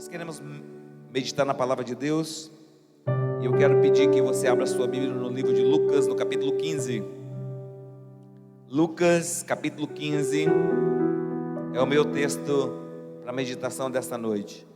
Nós queremos meditar na palavra de Deus, e eu quero pedir que você abra sua Bíblia no livro de Lucas, no capítulo 15. Lucas, capítulo 15, é o meu texto para a meditação desta noite.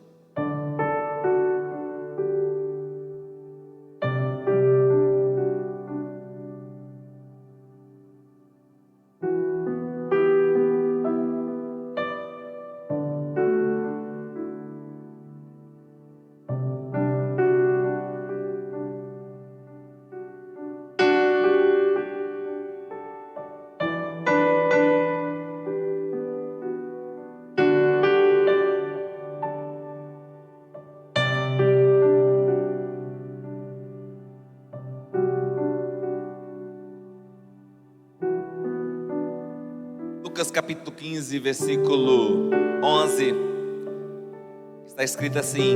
Lucas capítulo 15, versículo 11, está escrito assim: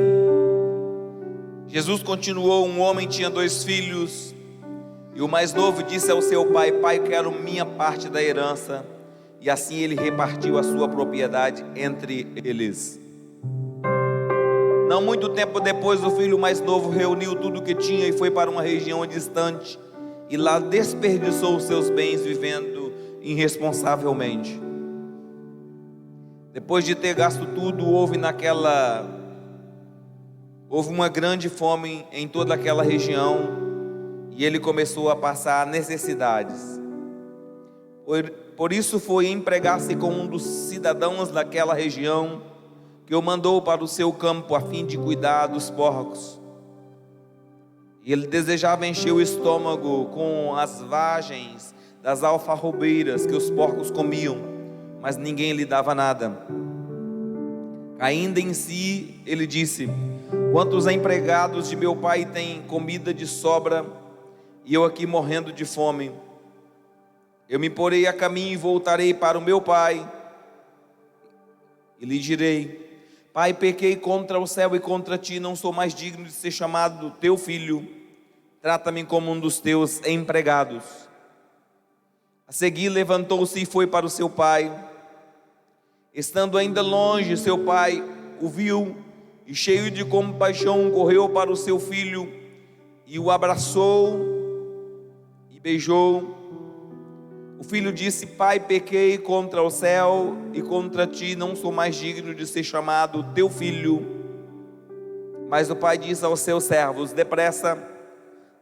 Jesus continuou: um homem tinha 2 filhos, e o mais novo disse ao seu pai: pai, quero minha parte da herança. E assim ele repartiu a sua propriedade entre eles. Não muito tempo depois, o filho mais novo reuniu tudo o que tinha e foi para uma região distante, e lá desperdiçou os seus bens vivendo irresponsavelmente. Depois de ter gasto tudo, houve uma grande fome em toda aquela região, e ele começou a passar necessidades. Por isso foi empregar-se com um dos cidadãos daquela região, que o mandou para o seu campo a fim de cuidar dos porcos. E ele desejava encher o estômago com as vagens das alfarrobeiras que os porcos comiam, mas ninguém lhe dava nada. Caindo em si, ele disse: quantos empregados de meu pai têm comida de sobra, e eu aqui morrendo de fome? Eu me porei a caminho e voltarei para o meu pai, e lhe direi: pai, pequei contra o céu e contra ti, não sou mais digno de ser chamado teu filho, trata-me como um dos teus empregados. A seguir levantou-se e foi para o seu pai. Estando ainda longe, seu pai o viu e, cheio de compaixão, correu para o seu filho e o abraçou e beijou. O filho disse: pai, pequei contra o céu e contra ti, não sou mais digno de ser chamado teu filho. Mas o pai disse aos seus servos: depressa,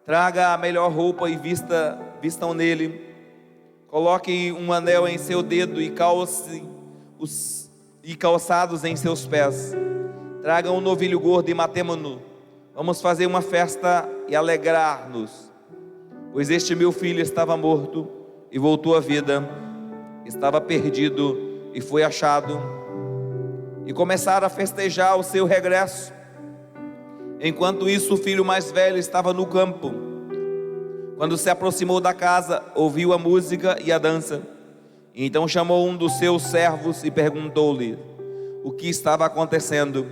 traga a melhor roupa e vistam nele. Coloque um anel em seu dedo e calçados em seus pés. Tragam um novilho gordo e matemo-no. Vamos fazer uma festa e alegrar-nos. Pois este meu filho estava morto e voltou à vida, estava perdido e foi achado. E começaram a festejar o seu regresso. Enquanto isso, o filho mais velho estava no campo. Quando se aproximou da casa, ouviu a música e a dança. Então chamou um dos seus servos e perguntou-lhe o que estava acontecendo.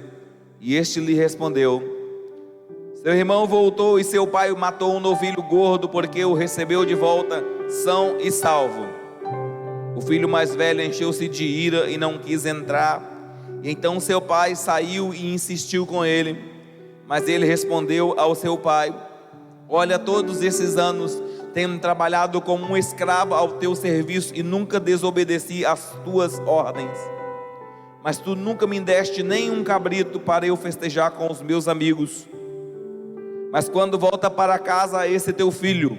E este lhe respondeu: seu irmão voltou e seu pai matou um novilho gordo, porque o recebeu de volta são e salvo. O filho mais velho encheu-se de ira e não quis entrar. E então seu pai saiu e insistiu com ele. Mas ele respondeu ao seu pai: olha, todos esses anos tenho trabalhado como um escravo ao teu serviço e nunca desobedeci às tuas ordens. Mas tu nunca me deste nem um cabrito para eu festejar com os meus amigos. Mas quando volta para casa esse teu filho,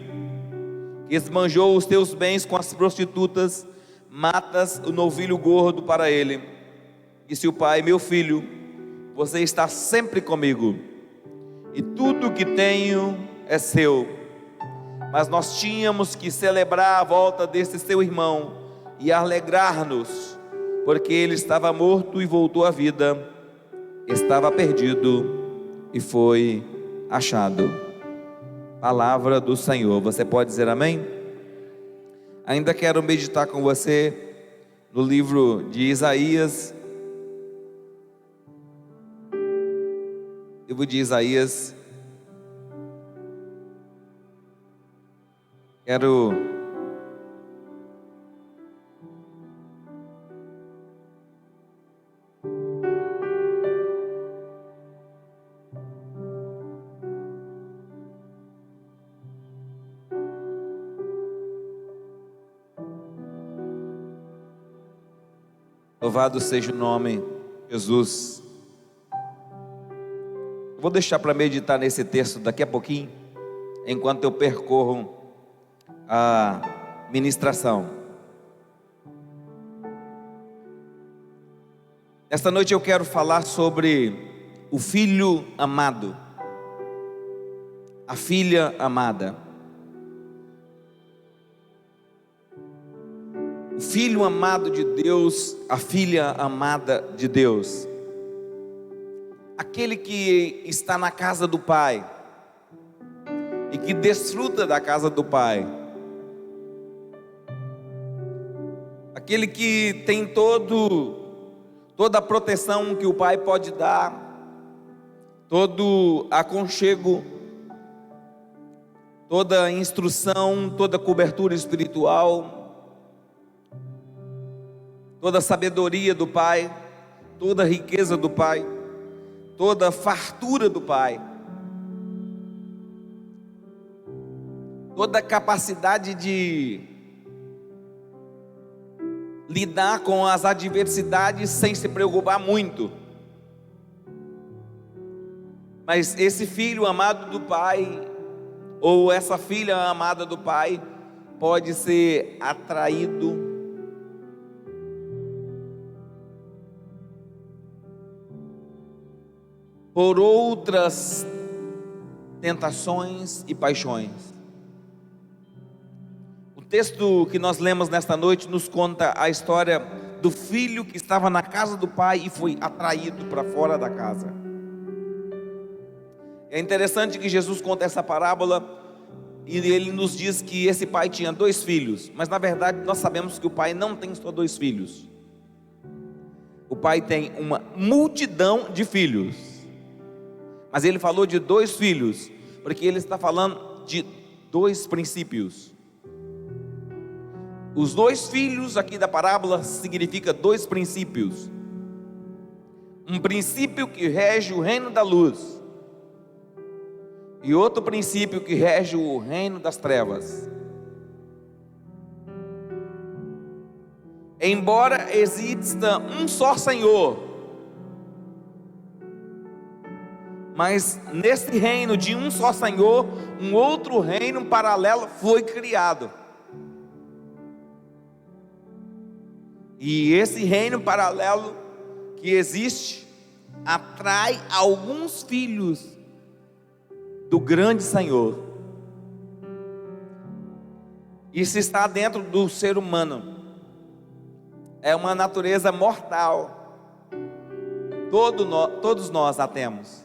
que esbanjou os teus bens com as prostitutas, matas o novilho gordo para ele. Disse o pai: meu filho, você está sempre comigo, e tudo que tenho é seu. Mas nós tínhamos que celebrar a volta desse seu irmão e alegrar-nos, porque ele estava morto e voltou à vida, estava perdido e foi achado. Palavra do Senhor. Você pode dizer amém? Ainda quero meditar com você no livro de Isaías. Livro de Isaías. Quero Louvado seja o nome de Jesus. Eu vou deixar para meditar nesse texto daqui a pouquinho, enquanto eu percorro a ministração. Esta noite eu quero falar sobre o filho amado, a filha amada. O filho amado de Deus, a filha amada de Deus. Aquele que está na casa do Pai e que desfruta da casa do Pai. Aquele que tem toda a proteção que o Pai pode dar, todo aconchego, toda a instrução, toda a cobertura espiritual, toda a sabedoria do Pai, toda a riqueza do Pai, toda a fartura do Pai, toda a capacidade de lidar com as adversidades sem se preocupar muito. Mas esse filho amado do Pai, ou essa filha amada do Pai, pode ser atraído por outras tentações e paixões. O texto que nós lemos nesta noite nos conta a história do filho que estava na casa do pai e foi atraído para fora da casa. É interessante que Jesus conta essa parábola e ele nos diz que esse pai tinha 2 filhos, mas na verdade nós sabemos que o pai não tem só 2 filhos. O pai tem uma multidão de filhos, mas ele falou de 2 filhos, porque ele está falando de 2 princípios. Os 2 filhos aqui da parábola significa 2 princípios. Um princípio que rege o reino da luz e outro princípio que rege o reino das trevas. Embora exista um só Senhor, mas nesse reino de um só Senhor, um outro reino paralelo foi criado. E esse reino paralelo que existe atrai alguns filhos do grande Senhor. Isso está dentro do ser humano. É uma natureza mortal. Todos nós a temos.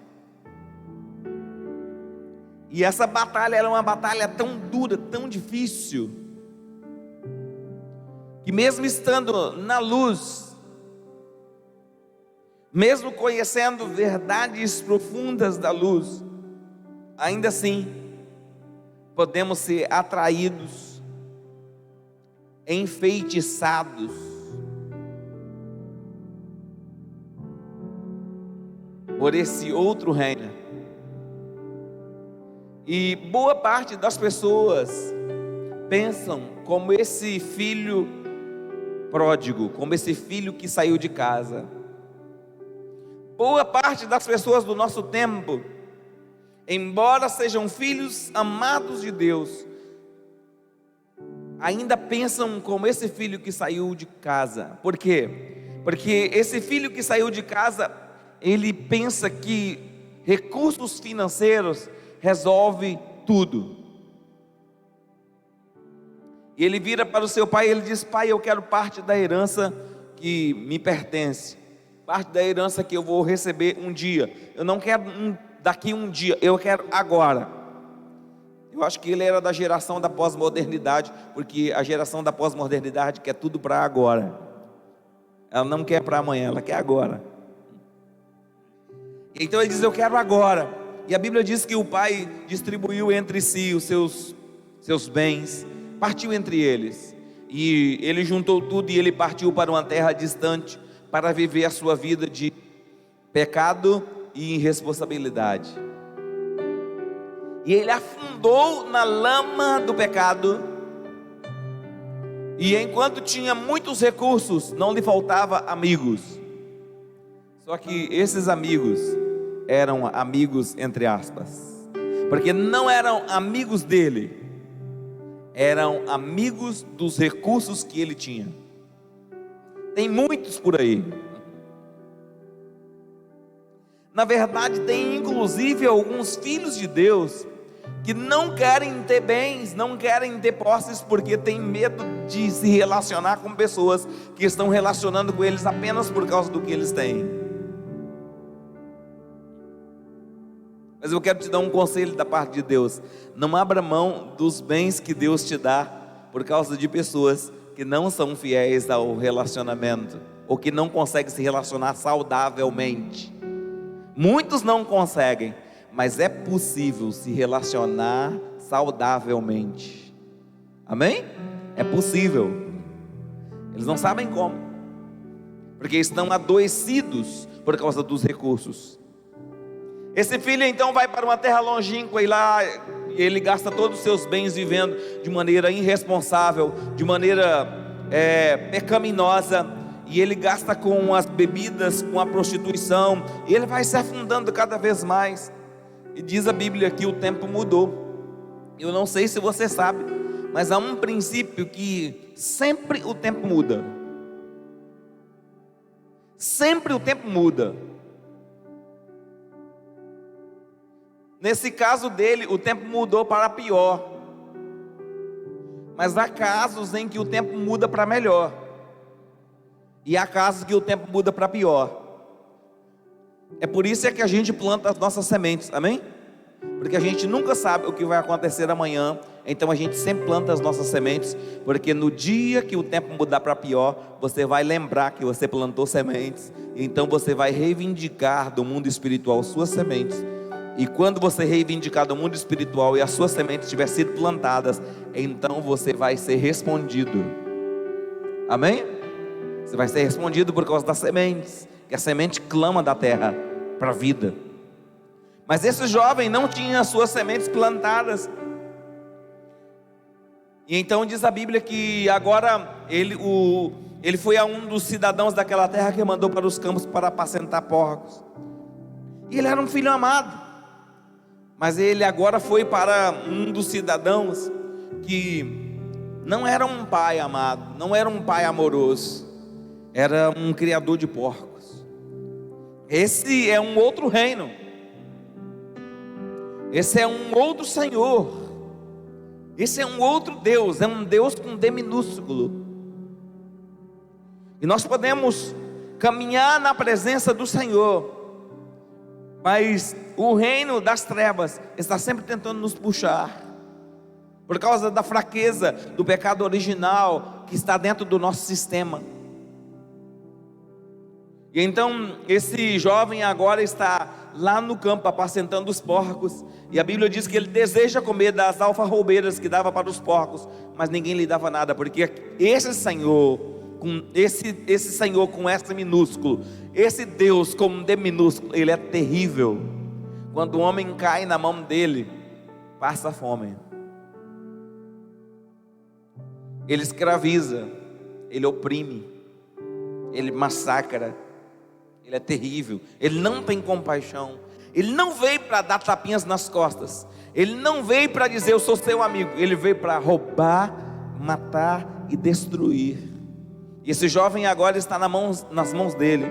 E essa batalha era uma batalha tão dura, tão difícil, que mesmo estando na luz, mesmo conhecendo verdades profundas da luz, ainda assim podemos ser atraídos, enfeitiçados por esse outro reino. E boa parte das pessoas pensam como esse filho pródigo, como esse filho que saiu de casa. Boa parte das pessoas do nosso tempo, embora sejam filhos amados de Deus, ainda pensam como esse filho que saiu de casa. Por quê? Porque esse filho que saiu de casa, ele pensa que recursos financeiros resolve tudo. E ele vira para o seu pai e ele diz: pai, eu quero parte da herança que me pertence, parte da herança que eu vou receber um dia. Eu não quero daqui um dia, eu quero agora. Eu acho que ele era da geração da pós-modernidade, porque a geração da pós-modernidade quer tudo para agora. Ela não quer para amanhã, ela quer agora. Então ele diz: eu quero agora. E a Bíblia diz que o pai distribuiu entre si os seus bens, partiu entre eles, e ele juntou tudo e ele partiu para uma terra distante para viver a sua vida de pecado e irresponsabilidade. E ele afundou na lama do pecado, E enquanto tinha muitos recursos, não lhe faltava amigos. Só que esses amigos eram amigos entre aspas, porque não eram amigos dele, eram amigos dos recursos que ele tinha. Tem muitos por aí. Na verdade, tem inclusive alguns filhos de Deus que não querem ter bens, não querem ter posses, porque tem medo de se relacionar com pessoas que estão relacionando com eles apenas por causa do que eles têm. Mas eu quero te dar um conselho da parte de Deus: não abra mão dos bens que Deus te dá por causa de pessoas que não são fiéis ao relacionamento, ou que não conseguem se relacionar saudavelmente. Muitos não conseguem, mas é possível se relacionar saudavelmente. Amém? É possível. Eles não sabem como, porque estão adoecidos por causa dos recursos. Esse filho então vai para uma terra longínqua e lá ele gasta todos os seus bens vivendo de maneira irresponsável, de maneira pecaminosa, e ele gasta com as bebidas, com a prostituição, e ele vai se afundando cada vez mais. E diz a Bíblia que o tempo mudou. Eu não sei se você sabe, mas há um princípio que sempre o tempo muda. Sempre o tempo muda. Nesse caso dele, o tempo mudou para pior. Mas há casos em que o tempo muda para melhor. E há casos que o tempo muda para pior. É por isso que a gente planta as nossas sementes, amém? Porque a gente nunca sabe o que vai acontecer amanhã. Então a gente sempre planta as nossas sementes, porque no dia que o tempo mudar para pior, você vai lembrar que você plantou sementes. Então você vai reivindicar do mundo espiritual suas sementes. E quando você reivindicar do mundo espiritual e as suas sementes tiverem sido plantadas, então você vai ser respondido. Amém? Você vai ser respondido por causa das sementes, que a semente clama da terra para a vida. Mas esse jovem não tinha as suas sementes plantadas. E então diz a Bíblia que agora ele foi a um dos cidadãos daquela terra que mandou para os campos para apacentar porcos. E ele era um filho amado. Mas ele agora foi para um dos cidadãos que não era um pai amado, não era um pai amoroso, era um criador de porcos. Esse é um outro reino. Esse é um outro Senhor. Esse é um outro Deus, é um Deus com D minúsculo. E nós podemos caminhar na presença do Senhor, mas o reino das trevas está sempre tentando nos puxar, por causa da fraqueza do pecado original que está dentro do nosso sistema. E então esse jovem agora está lá no campo apacentando os porcos, e a Bíblia diz que ele deseja comer das alfarrobeiras que dava para os porcos, mas ninguém lhe dava nada, porque esse Senhor com S minúsculo, esse Deus com D minúsculo, ele é terrível. Quando o homem cai na mão dele, passa fome. Ele escraviza, ele oprime, ele massacra. Ele é terrível, ele não tem compaixão. Ele não veio para dar tapinhas nas costas, ele não veio para dizer eu sou seu amigo. Ele veio para roubar, matar e destruir. E esse jovem agora está nas mãos dele.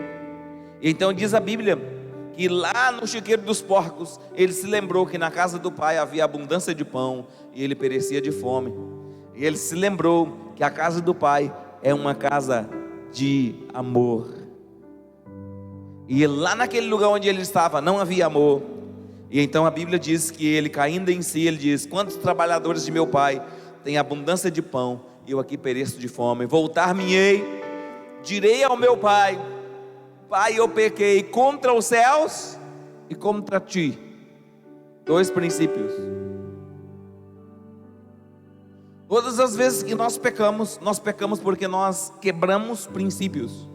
E então diz a Bíblia que lá no chiqueiro dos porcos, ele se lembrou que na casa do pai havia abundância de pão e ele perecia de fome. E ele se lembrou que a casa do pai é uma casa de amor. E lá naquele lugar onde ele estava não havia amor. E então a Bíblia diz que ele, caindo em si, ele diz: quantos trabalhadores de meu pai têm abundância de pão, e eu aqui pereço de fome? Voltar-me-ei, direi ao meu pai: pai, eu pequei contra os céus e contra ti. Dois princípios. Todas as vezes que nós pecamos porque nós quebramos princípios.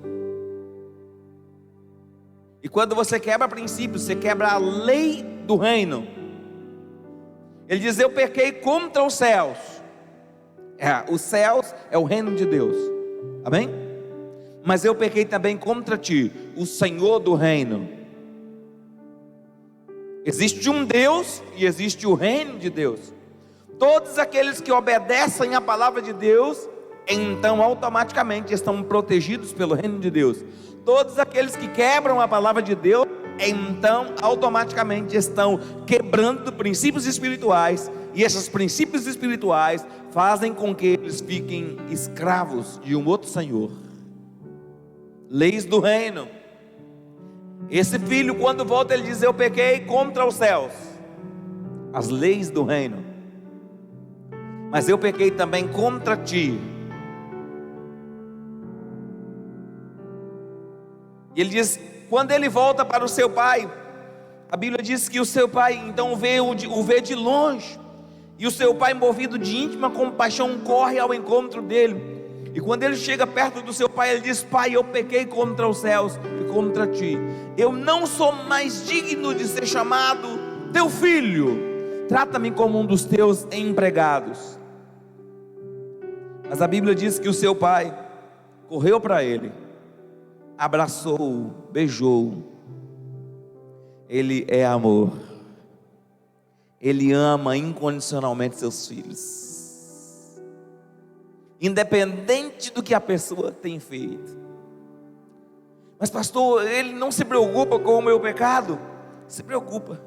E quando você quebra princípios, você quebra a lei do reino. Ele diz: eu pequei contra os céus. Os céus é o reino de Deus, amém? Mas eu pequei também contra ti, o Senhor do reino. Existe um Deus e existe o reino de Deus. Todos aqueles que obedecem à palavra de Deus, então automaticamente estão protegidos pelo reino de Deus. Todos aqueles que quebram a palavra de Deus, então automaticamente estão quebrando princípios espirituais, e esses princípios espirituais fazem com que eles fiquem escravos de um outro senhor. Leis do reino. Esse filho, quando volta, ele diz: eu pequei contra os céus, as leis do reino, mas eu pequei também contra ti. E ele diz, quando ele volta para o seu pai, a Bíblia diz que o seu pai então o vê de longe, e o seu pai, movido de íntima compaixão, corre ao encontro dele. E quando ele chega perto do seu pai, ele diz: pai, eu pequei contra os céus e contra ti, eu não sou mais digno de ser chamado teu filho, trata-me como um dos teus empregados. Mas a Bíblia diz que o seu pai correu para ele, abraçou-o, beijou-o. Ele é amor, ele ama incondicionalmente seus filhos, independente do que a pessoa tem feito. Mas pastor, ele não se preocupa com o meu pecado? Se preocupa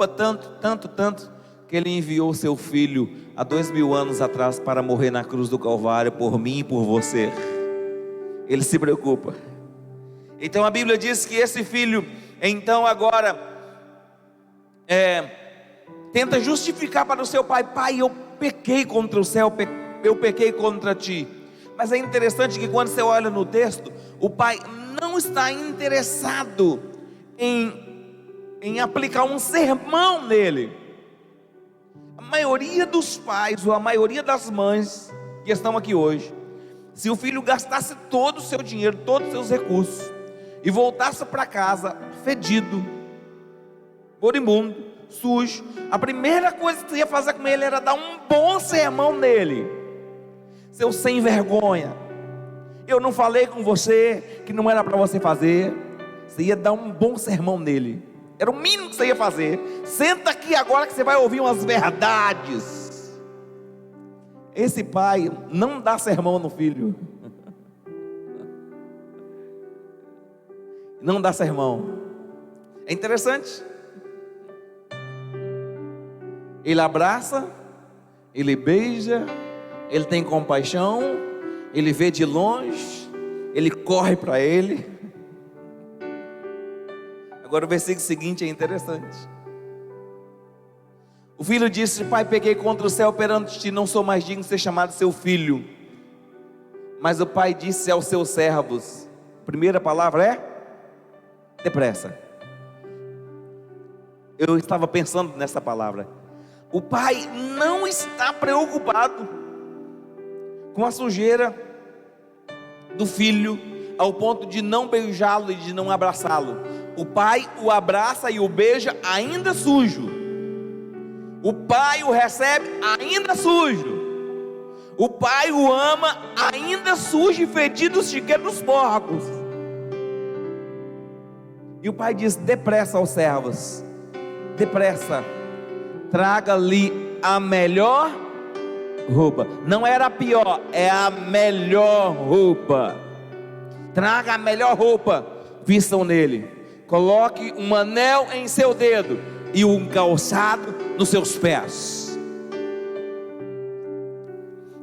tanto, que ele enviou seu filho há 2000 anos atrás para morrer na cruz do Calvário por mim e por você. Ele se preocupa. Então a Bíblia diz que esse filho, então agora tenta justificar para o seu pai: pai, eu pequei contra o céu, eu pequei contra ti. Mas é interessante que quando você olha no texto, o pai não está interessado em aplicar um sermão nele. A maioria dos pais, ou a maioria das mães que estão aqui hoje, se o filho gastasse todo o seu dinheiro, todos os seus recursos, e voltasse para casa fedido, moribundo, sujo, a primeira coisa que você ia fazer com ele era dar um bom sermão nele. Seu sem vergonha, eu não falei com você que não era para você fazer. Você ia dar um bom sermão nele, era o mínimo que você ia fazer. Senta aqui agora que você vai ouvir umas verdades. Esse pai não dá sermão no filho, não dá sermão. É interessante, ele abraça, ele beija, ele tem compaixão, ele vê de longe, ele corre para ele. Agora o versículo seguinte é interessante. O filho disse: pai, pequei contra o céu perante ti, não sou mais digno de ser chamado seu filho. Mas o pai disse aos seus servos, a primeira palavra é depressa. Eu estava pensando nessa palavra. O pai não está preocupado com a sujeira do filho, ao ponto de não beijá-lo e de não abraçá-lo. O pai o abraça e o beija ainda sujo. O pai o recebe ainda sujo. O pai o ama ainda sujo e fedido os chiqueiros dos porcos. E o pai diz: depressa aos servos, depressa, traga-lhe a melhor roupa. Não era a pior, é a melhor roupa. Traga a melhor roupa, vistam nele, coloque um anel em seu dedo e um calçado nos seus pés.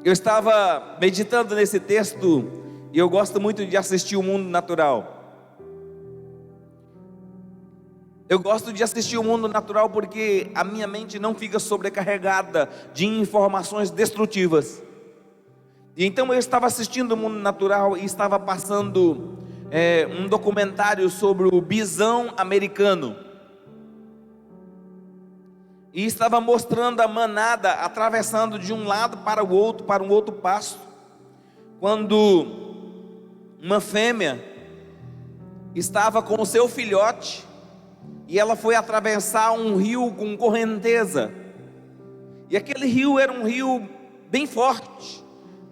Eu estava meditando nesse texto, e eu gosto muito de assistir o mundo natural. Eu gosto de assistir o mundo natural porque a minha mente não fica sobrecarregada de informações destrutivas. E então eu estava assistindo o mundo natural e estava passando um documentário sobre o bisão americano. E estava mostrando a manada atravessando de um lado para o outro, para um outro pasto. Quando uma fêmea estava com o seu filhote, e ela foi atravessar um rio com correnteza. E aquele rio era um rio bem forte,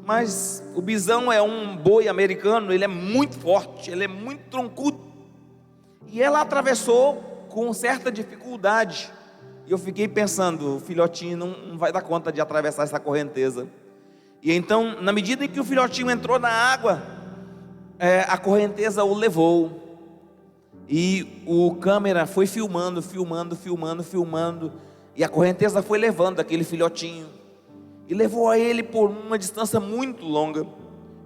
mas o bisão é um boi americano, ele é muito forte, ele é muito troncudo, e ela atravessou com certa dificuldade, e eu fiquei pensando, o filhotinho não vai dar conta de atravessar essa correnteza. E então, na medida em que o filhotinho entrou na água, a correnteza o levou, e o câmera foi filmando, e a correnteza foi levando aquele filhotinho, e levou a ele por uma distância muito longa,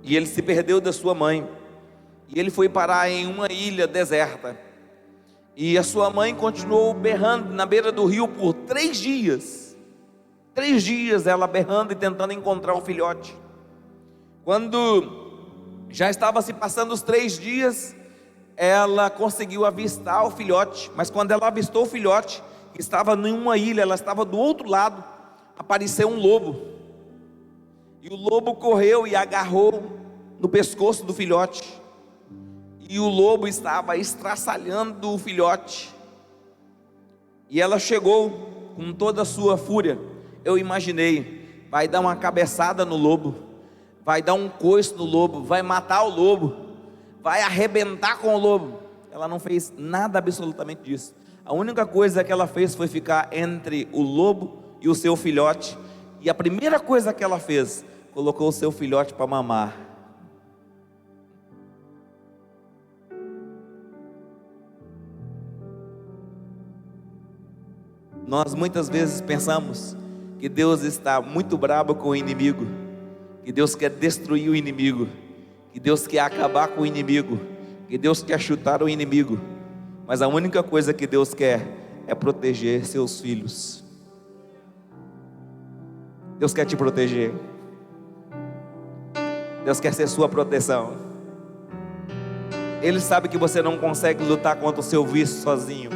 e ele se perdeu da sua mãe, e ele foi parar em uma ilha deserta, e a sua mãe continuou berrando na beira do rio por 3 dias, 3 dias ela berrando e tentando encontrar o filhote. Quando já estava se passando os 3 dias, ela conseguiu avistar o filhote, mas quando ela avistou o filhote, que estava em uma ilha, ela estava do outro lado, apareceu um lobo, e o lobo correu e agarrou no pescoço do filhote, e o lobo estava estraçalhando o filhote, e ela chegou com toda a sua fúria. Eu imaginei, vai dar uma cabeçada no lobo, vai dar um coice no lobo, vai matar o lobo, vai arrebentar com o lobo. Ela não fez nada absolutamente disso. A única coisa que ela fez foi ficar entre o lobo e o seu filhote, e a primeira coisa que ela fez, colocou o seu filhote para mamar. Nós muitas vezes pensamos que Deus está muito bravo com o inimigo, que Deus quer destruir o inimigo, que Deus quer acabar com o inimigo, que Deus quer chutar o inimigo, mas a única coisa que Deus quer é proteger seus filhos. Deus quer te proteger, Deus quer ser sua proteção. Ele sabe que você não consegue lutar contra o seu vício sozinho,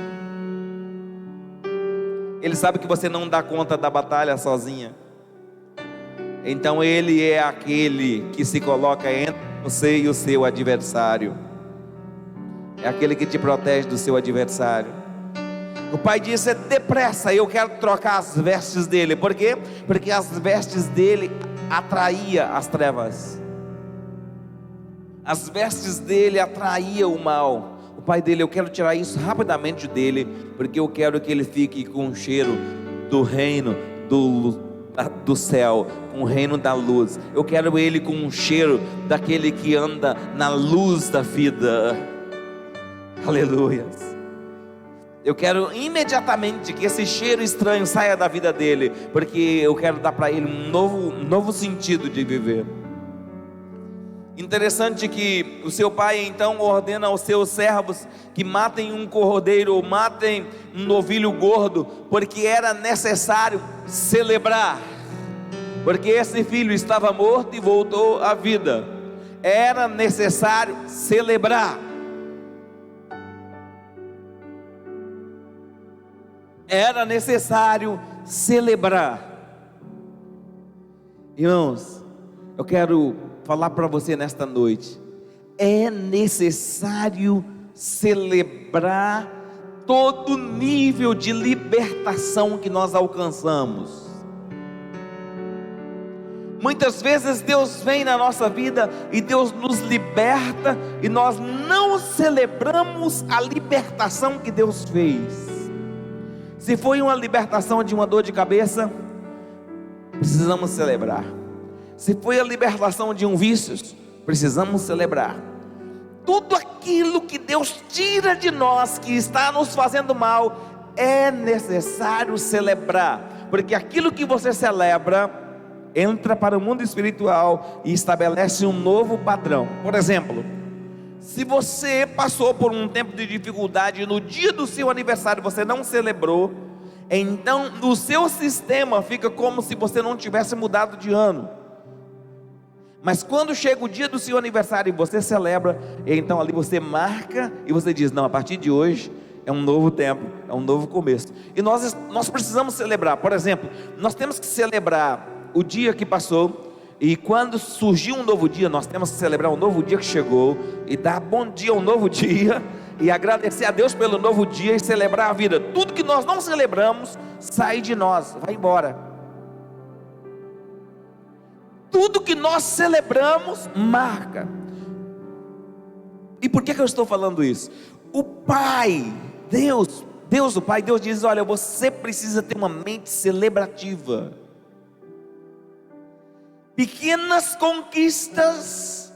Ele sabe que você não dá conta da batalha sozinha. Então Ele é aquele que se coloca entre você e o seu adversário. É aquele que te protege do seu adversário. O pai disse: depressa, eu quero trocar as vestes dele. Por quê? Porque as vestes dele atraía as trevas. As vestes dele atraía o mal. O pai dele: eu quero tirar isso rapidamente dele, porque eu quero que ele fique com o cheiro do reino do céu, com o reino da luz. Eu quero ele com um cheiro daquele que anda na luz da vida. Aleluia. Eu quero imediatamente que esse cheiro estranho saia da vida dele, porque eu quero dar para ele um novo sentido de viver. Interessante que o seu pai então ordena aos seus servos que matem um cordeiro, ou matem um novilho gordo, porque era necessário celebrar, porque esse filho estava morto e voltou à vida. Era necessário celebrar. Era necessário celebrar. Irmãos, eu quero falar para você nesta noite: é necessário celebrar todo nível de libertação que nós alcançamos. Muitas vezes Deus vem na nossa vida e Deus nos liberta, e nós não celebramos a libertação que Deus fez. Se foi uma libertação de uma dor de cabeça, precisamos celebrar. Se foi a libertação de um vício, precisamos celebrar. Tudo aquilo que Deus tira de nós, que está nos fazendo mal, é necessário celebrar, porque aquilo que você celebra entra para o mundo espiritual e estabelece um novo padrão. Por exemplo, se você passou por um tempo de dificuldade e no dia do seu aniversário você não celebrou, então no seu sistema fica como se você não tivesse mudado de ano. Mas quando chega o dia do seu aniversário e você celebra, então ali você marca e você diz: não, a partir de hoje é um novo tempo, é um novo começo. E nós precisamos celebrar. Por exemplo, nós temos que celebrar o dia que passou, e quando surgiu um novo dia, nós temos que celebrar um novo dia que chegou, e dar bom dia ao novo dia, e agradecer a Deus pelo novo dia, e celebrar a vida. Tudo que nós não celebramos sai de nós, vai embora. tudo que nós celebramos marca. E por que eu estou falando isso? O Pai, Deus o Pai, Deus diz: olha, você precisa ter uma mente celebrativa. Pequenas conquistas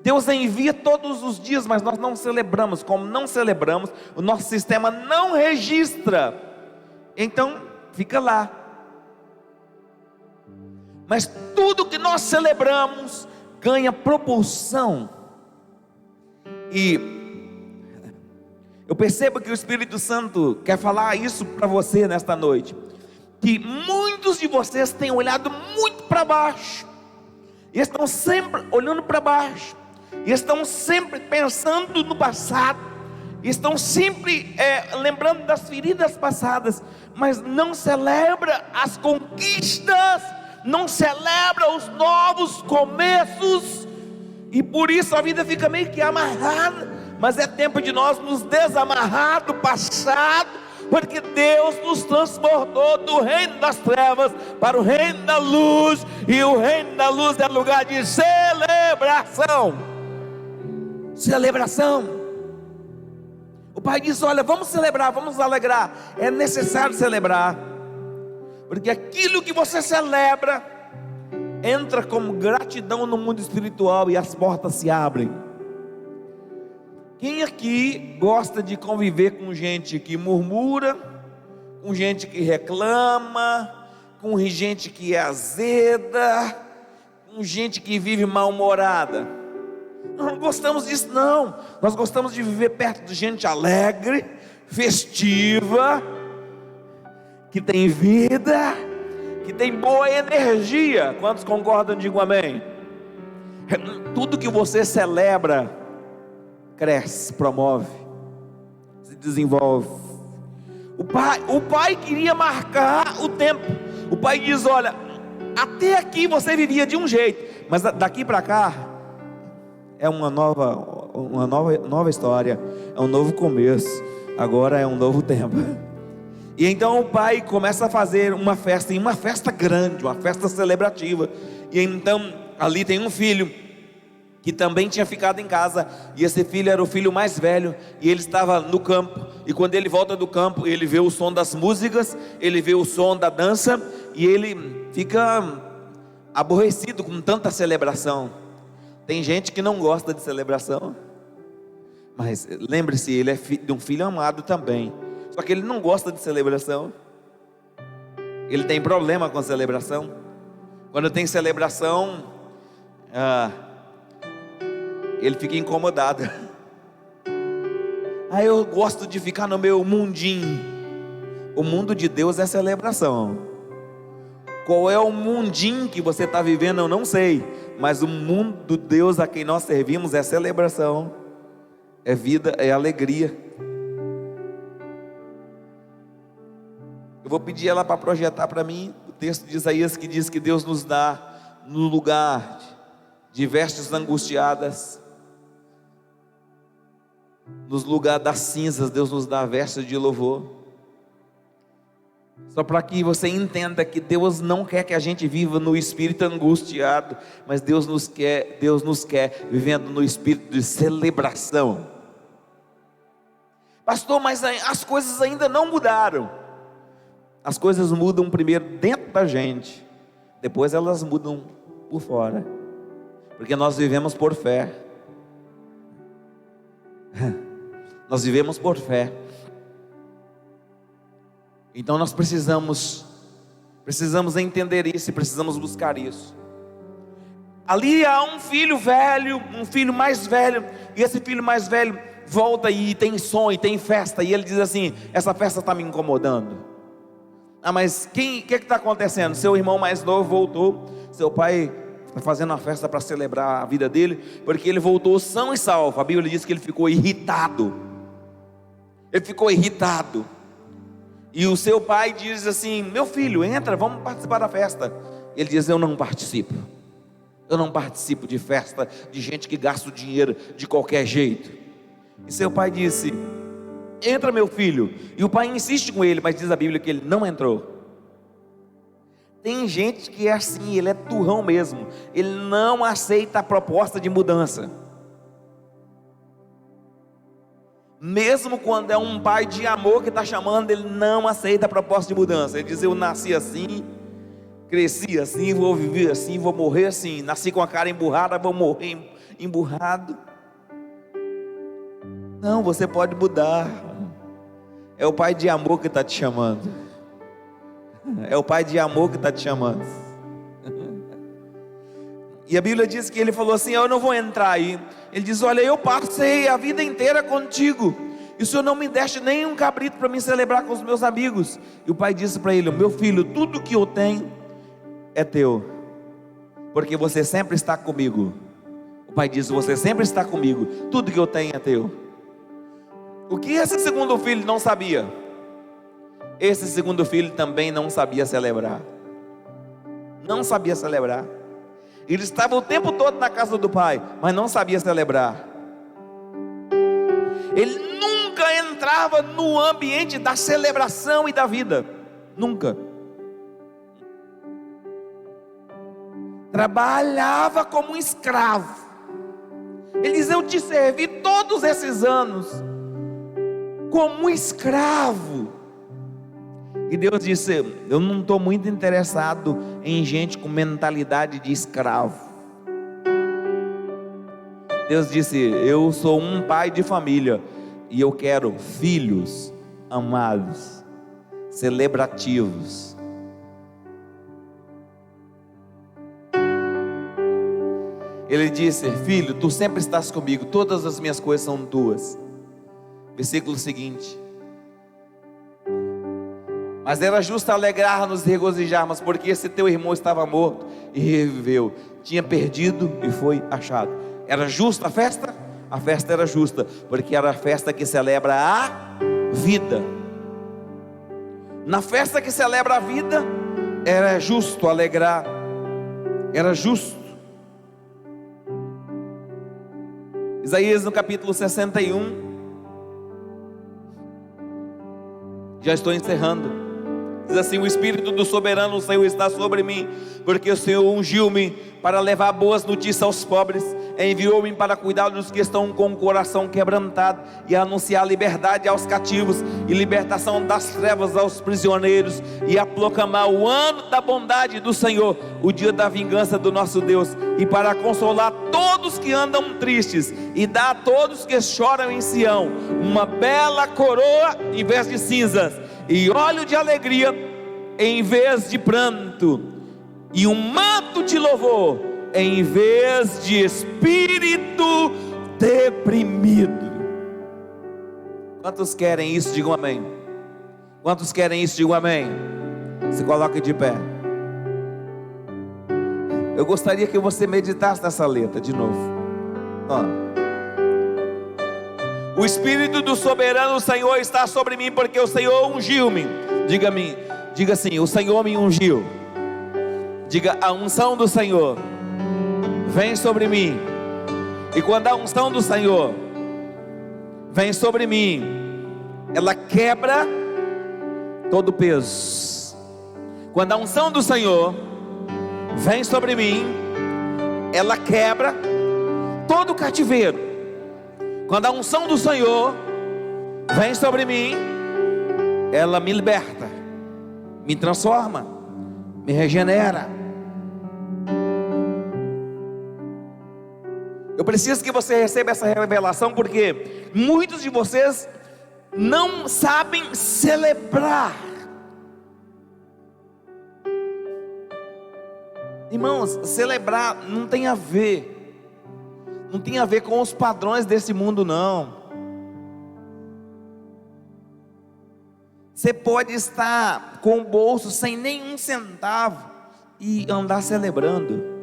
Deus envia todos os dias, mas nós não celebramos. Como não celebramos, o nosso sistema não registra, então fica lá. Mas tudo que nós celebramos ganha propulsão. E eu percebo que o Espírito Santo quer falar isso para você nesta noite, que muitos de vocês têm olhado muito para baixo, e estão sempre olhando para baixo, e estão sempre pensando no passado, e estão sempre lembrando das feridas passadas, mas não celebra as conquistas, não celebra os novos começos, e por isso a vida fica meio que amarrada. Mas é tempo de nós nos desamarrar do passado, porque Deus nos transportou do reino das trevas para o reino da luz, e o reino da luz é lugar de celebração. Celebração. O Pai diz: olha, vamos celebrar, vamos alegrar. É necessário celebrar, porque aquilo que você celebra entra como gratidão no mundo espiritual, e as portas se abrem. Quem aqui gosta de conviver com gente que murmura, com gente que reclama, com gente que é azeda, com gente que vive mal-humorada? Nós não gostamos disso, não. Nós gostamos de viver perto de gente alegre, festiva, que tem vida, que tem boa energia. Quantos concordam? Digam amém. Tudo que você celebra cresce, promove, se desenvolve. O pai queria marcar o tempo. O Pai diz: olha, até aqui você vivia de um jeito, mas daqui para cá é uma nova história, é um novo começo, agora é um novo tempo. E então o Pai começa a fazer uma festa, e uma festa grande, uma festa celebrativa. E então ali tem um filho que também tinha ficado em casa, e esse filho era o filho mais velho, e ele estava no campo, e quando ele volta do campo, ele vê o som das músicas, ele vê o som da dança, e ele fica aborrecido com tanta celebração. Tem gente que não gosta de celebração, mas lembre-se, ele é de um filho amado também, só que ele não gosta de celebração, ele tem problema com celebração. Quando tem celebração, ele fica incomodado. Eu gosto de ficar no meu mundinho. O mundo de Deus é celebração. Qual é o mundinho que você está vivendo, eu não sei, mas o mundo de Deus a quem nós servimos é celebração, é vida, é alegria. Eu vou pedir ela para projetar para mim o texto de Isaías, que diz que Deus nos dá no lugar de vestes angustiadas, nos lugares das cinzas, Deus nos dá vestes de louvor. Só para que você entenda que Deus não quer que a gente viva no espírito angustiado, mas Deus nos quer vivendo no espírito de celebração. Pastor, mas as coisas ainda não mudaram. As coisas mudam primeiro dentro da gente, depois elas mudam por fora, porque nós vivemos por fé. Nós vivemos por fé. Então nós precisamos entender isso, e precisamos buscar isso. Ali há um filho velho, um filho mais velho, e esse filho mais velho volta e tem sonho, tem festa, e ele diz assim: essa festa está me incomodando. Mas o que está acontecendo? Seu irmão mais novo voltou, seu pai está fazendo uma festa para celebrar a vida dele, porque ele voltou são e salvo. A Bíblia diz que ele ficou irritado. Ele ficou irritado. E o seu pai diz assim: meu filho, entra, vamos participar da festa. Ele diz: eu não participo. Eu não participo de festa de gente que gasta o dinheiro de qualquer jeito. E seu pai disse: entra, meu filho. E o pai insiste com ele, mas diz a Bíblia que ele não entrou. Tem gente que é assim, ele é turrão mesmo, ele não aceita a proposta de mudança. Mesmo quando é um pai de amor que está chamando, ele não aceita a proposta de mudança. Ele diz: eu nasci assim, cresci assim, vou viver assim, vou morrer assim. Nasci com a cara emburrada, vou morrer emburrado. Não, você pode mudar. É o pai de amor que está te chamando. É o pai de amor que está te chamando. E a Bíblia diz que ele falou assim: eu não vou entrar aí. Ele diz: olha, eu passei a vida inteira contigo, e o Senhor não me deste nem um cabrito para me celebrar com os meus amigos. E o pai disse para ele: meu filho, tudo que eu tenho é teu, porque você sempre está comigo. O pai disse: você sempre está comigo, tudo que eu tenho é teu. O que esse segundo filho não sabia? Esse segundo filho também não sabia celebrar. Não sabia celebrar. Ele estava o tempo todo na casa do pai, mas não sabia celebrar. Ele nunca entrava no ambiente da celebração e da vida. Nunca. Trabalhava como um escravo. Ele diz: eu te servi todos esses anos como um escravo. E Deus disse: eu não estou muito interessado em gente com mentalidade de escravo. Deus disse: eu sou um pai de família, e eu quero filhos amados, celebrativos. Ele disse: filho, tu sempre estás comigo, todas as minhas coisas são tuas. Versículo seguinte: mas era justo alegrar-nos e regozijarmos, porque esse teu irmão estava morto e reviveu, tinha perdido e foi achado. Era justa a festa? A festa era justa, porque era a festa que celebra a vida. Na festa que celebra a vida, era justo alegrar, era justo. Isaías no capítulo 61, já estou encerrando. Diz assim: o Espírito do soberano Senhor está sobre mim, porque o Senhor ungiu-me para levar boas notícias aos pobres, enviou-me para cuidar dos que estão com o coração quebrantado, e anunciar liberdade aos cativos, e libertação das trevas aos prisioneiros, e a proclamar o ano da bondade do Senhor, o dia da vingança do nosso Deus, e para consolar todos que andam tristes, e dar a todos que choram em Sião uma bela coroa em vez de cinzas, e óleo de alegria em vez de pranto, e um manto de louvor em vez de espírito deprimido. Quantos querem isso? Digam amém. Quantos querem isso? Digam amém. Se coloque de pé. Eu gostaria que você meditasse nessa letra de novo. O Espírito do soberano Senhor está sobre mim, porque o Senhor ungiu-me. Diga assim: o Senhor me ungiu. Diga: a unção do Senhor vem sobre mim. E quando a unção do Senhor vem sobre mim, ela quebra todo peso. Quando a unção do Senhor vem sobre mim, ela quebra todo cativeiro. Quando a unção do Senhor vem sobre mim, ela me liberta, me transforma, me regenera. Eu preciso que você receba essa revelação, porque muitos de vocês não sabem celebrar. Irmãos, celebrar não tem a ver com os padrões desse mundo, não. Você pode estar com o bolso sem nenhum centavo e andar celebrando.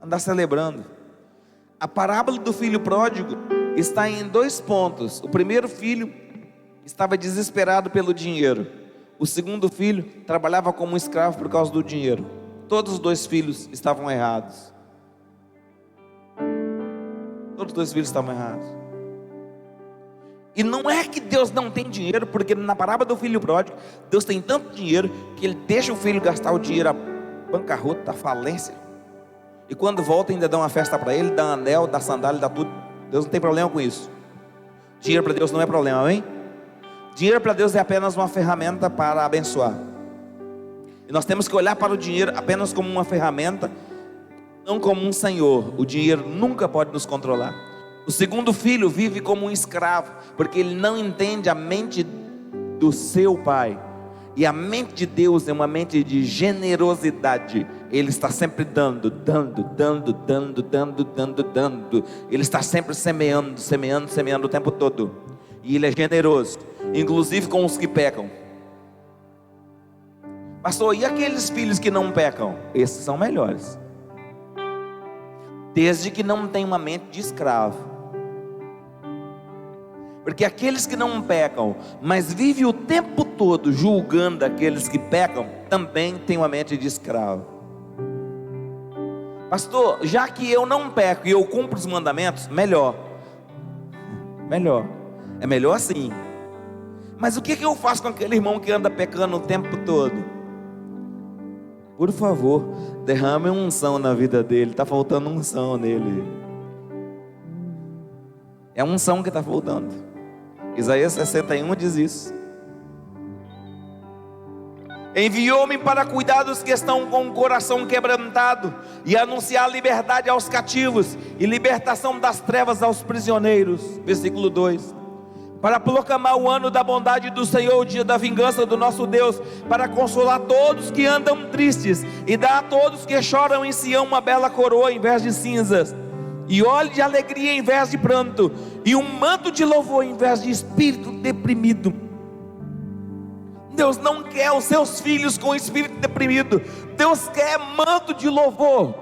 Andar celebrando. A parábola do filho pródigo está em 2 pontos. O primeiro filho estava desesperado pelo dinheiro. O segundo filho trabalhava como um escravo por causa do dinheiro. Todos os 2 filhos estavam errados. Todos os dois filhos estavam errados. E não é que Deus não tem dinheiro, porque na parábola do filho pródigo, Deus tem tanto dinheiro que Ele deixa o filho gastar o dinheiro à bancarrota, à falência. E quando volta ainda dá uma festa para ele, dá um anel, dá sandália, dá tudo. Deus não tem problema com isso. Dinheiro para Deus não é problema, amém? Dinheiro para Deus é apenas uma ferramenta para abençoar. E nós temos que olhar para o dinheiro apenas como uma ferramenta, não como um senhor. O dinheiro nunca pode nos controlar. O segundo filho vive como um escravo, porque ele não entende a mente do seu pai. E a mente de Deus é uma mente de generosidade. Ele está sempre dando. Ele está sempre semeando o tempo todo. E Ele é generoso, inclusive com os que pecam. Pastor, e aqueles filhos que não pecam? Esses são melhores, desde que não tenham uma mente de escravo. Porque aqueles que não pecam, mas vivem o tempo todo julgando aqueles que pecam, também têm uma mente de escravo. Pastor, já que eu não peco e eu cumpro os mandamentos, melhor. É melhor assim. Mas o que eu faço com aquele irmão que anda pecando o tempo todo? Por favor, derrame unção na vida dele. Está faltando unção nele. É unção que está faltando. Isaías 61 diz isso. Enviou-me para cuidar dos que estão com o coração quebrantado, e anunciar liberdade aos cativos, e libertação das trevas aos prisioneiros. Versículo 2. Para proclamar o ano da bondade do Senhor, o dia da vingança do nosso Deus, para consolar todos que andam tristes, e dar a todos que choram em Sião uma bela coroa em vez de cinzas, e óleo de alegria em vez de pranto, e um manto de louvor em vez de espírito deprimido. Deus não quer os seus filhos com espírito deprimido. Deus quer manto de louvor,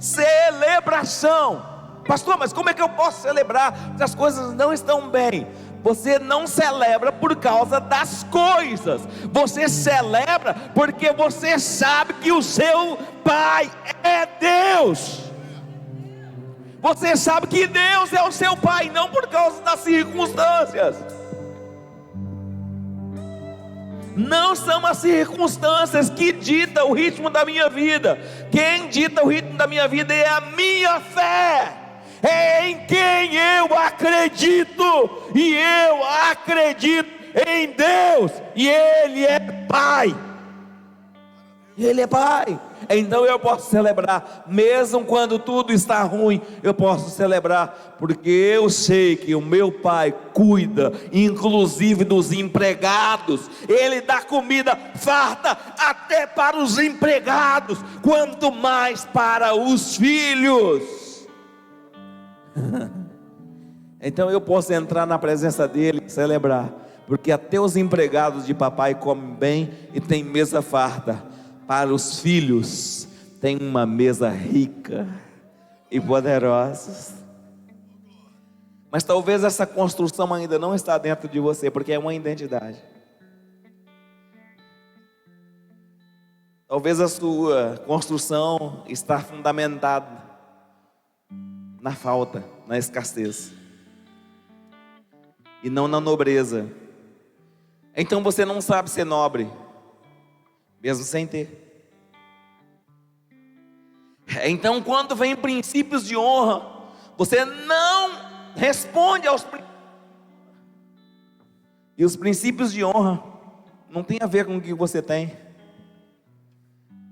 celebração. Pastor, mas como é que eu posso celebrar se as coisas não estão bem? Você não celebra por causa das coisas, você celebra porque você sabe que o seu Pai é Deus. Você sabe que Deus é o seu Pai, não por causa das circunstâncias. Não são as circunstâncias que ditam o ritmo da minha vida. Quem dita o ritmo da minha vida é a minha fé, é em quem eu acredito. E eu acredito em Deus, e Ele é Pai. Ele é Pai. Então eu posso celebrar, mesmo quando tudo está ruim, eu posso celebrar, porque eu sei que o meu Pai cuida, inclusive dos empregados. Ele dá comida farta até para os empregados, quanto mais para os filhos. Então eu posso entrar na presença dele e celebrar, porque até os empregados de papai comem bem e tem mesa farta. Para os filhos tem uma mesa rica e poderosa. Mas talvez essa construção ainda não está dentro de você, porque é uma identidade. Talvez a sua construção está fundamentada na falta, na escassez, e não na nobreza. Então você não sabe ser nobre, mesmo sem ter. Então quando vem princípios de honra, você não responde aos princípios. E os princípios de honra não tem a ver com o que você tem,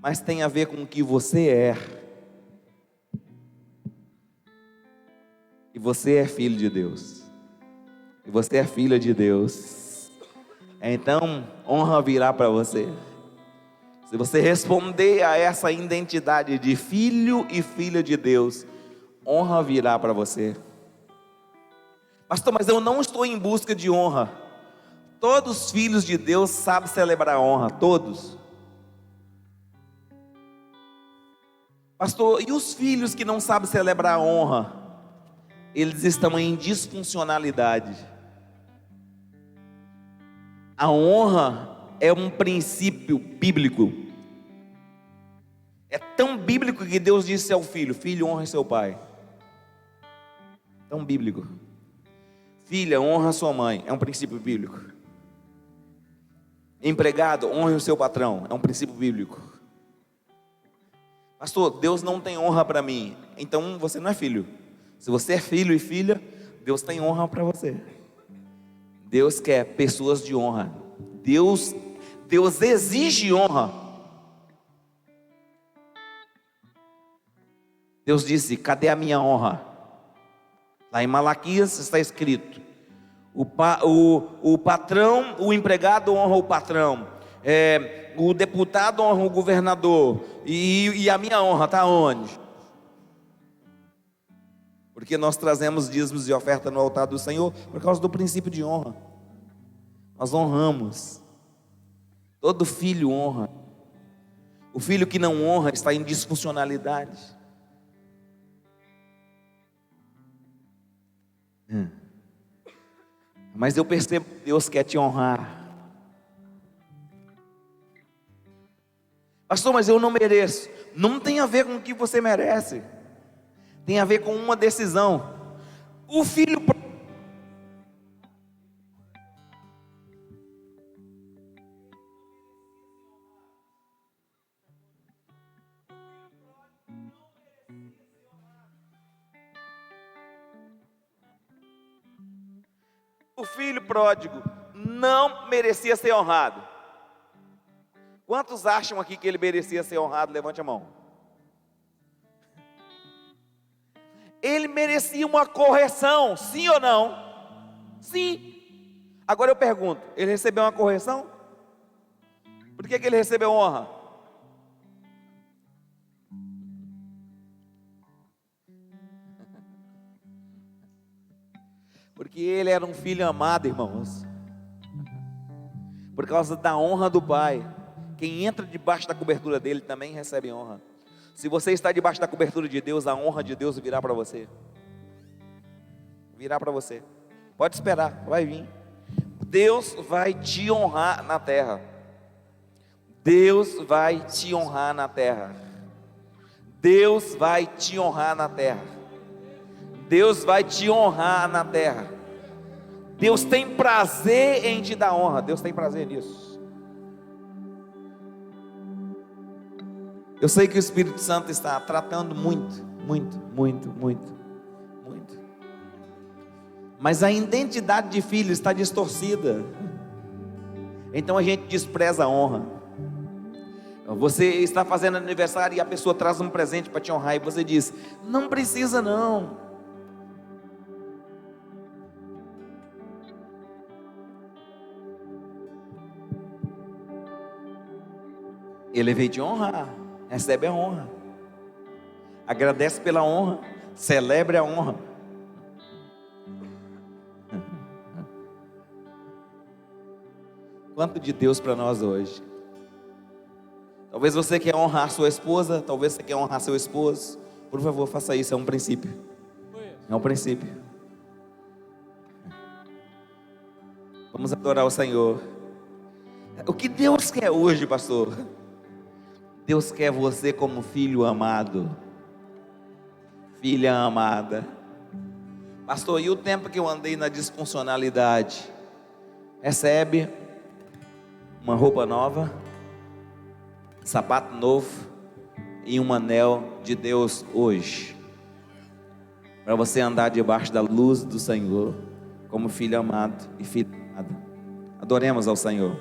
mas tem a ver com o que você é. E você é filho de Deus, e você é filha de Deus. Então honra virá para você. Se você responder a essa identidade de filho e filha de Deus, honra virá para você. Pastor, mas eu não estou em busca de honra. Todos os filhos de Deus sabem celebrar a honra, todos. Pastor, e os filhos que não sabem celebrar a honra? Eles estão em disfuncionalidade. A honra é um princípio bíblico. É tão bíblico que Deus disse ao filho: filho, honre seu pai. Tão bíblico. Filha, honra sua mãe, é um princípio bíblico. Empregado, honre o seu patrão, é um princípio bíblico. Pastor, Deus não tem honra para mim, então você não é filho. Se você é filho e filha, Deus tem honra para você. Deus quer pessoas de honra. Deus exige honra. Deus disse: cadê a minha honra? Lá em Malaquias está escrito: o patrão, o empregado honra o patrão, o deputado honra o governador, e a minha honra está onde? Porque nós trazemos dízimos e oferta no altar do Senhor por causa do princípio de honra. Nós honramos. Todo filho honra. O filho que não honra está em disfuncionalidade. Mas eu percebo que Deus quer te honrar. Pastor, mas eu não mereço. Não tem a ver com o que você merece. Tem a ver com uma decisão. O filho pródigo não merecia ser honrado. Quantos acham aqui que ele merecia ser honrado? Levante a mão. Ele merecia uma correção, sim ou não? Sim. Agora eu pergunto, ele recebeu uma correção? Por que ele recebeu honra? Porque ele era um filho amado, irmãos. Por causa da honra do pai. Quem entra debaixo da cobertura dele também recebe honra. Se você está debaixo da cobertura de Deus, a honra de Deus virá para você. Virá para você. Pode esperar, vai vir. Deus vai te honrar na terra. Deus vai te honrar na terra. Deus vai te honrar na terra. Deus vai te honrar na terra. Deus tem prazer em te dar honra. Deus tem prazer nisso. Eu sei que o Espírito Santo está tratando muito. Mas a identidade de filho está distorcida. Então a gente despreza a honra. Você está fazendo aniversário e a pessoa traz um presente para te honrar e você diz: não precisa não. Ele veio te honrar. Recebe a honra. Agradece pela honra. Celebre a honra. Quanto de Deus para nós hoje? Talvez você quer honrar sua esposa. Talvez você quer honrar seu esposo. Por favor, faça isso. É um princípio. É um princípio. Vamos adorar o Senhor. O que Deus quer hoje, pastor? Deus quer você como filho amado, filha amada. Pastor, e o tempo que eu andei na disfuncionalidade? Recebe uma roupa nova, sapato novo e um anel de Deus hoje, para você andar debaixo da luz do Senhor, como filho amado e filha amada. Adoremos ao Senhor.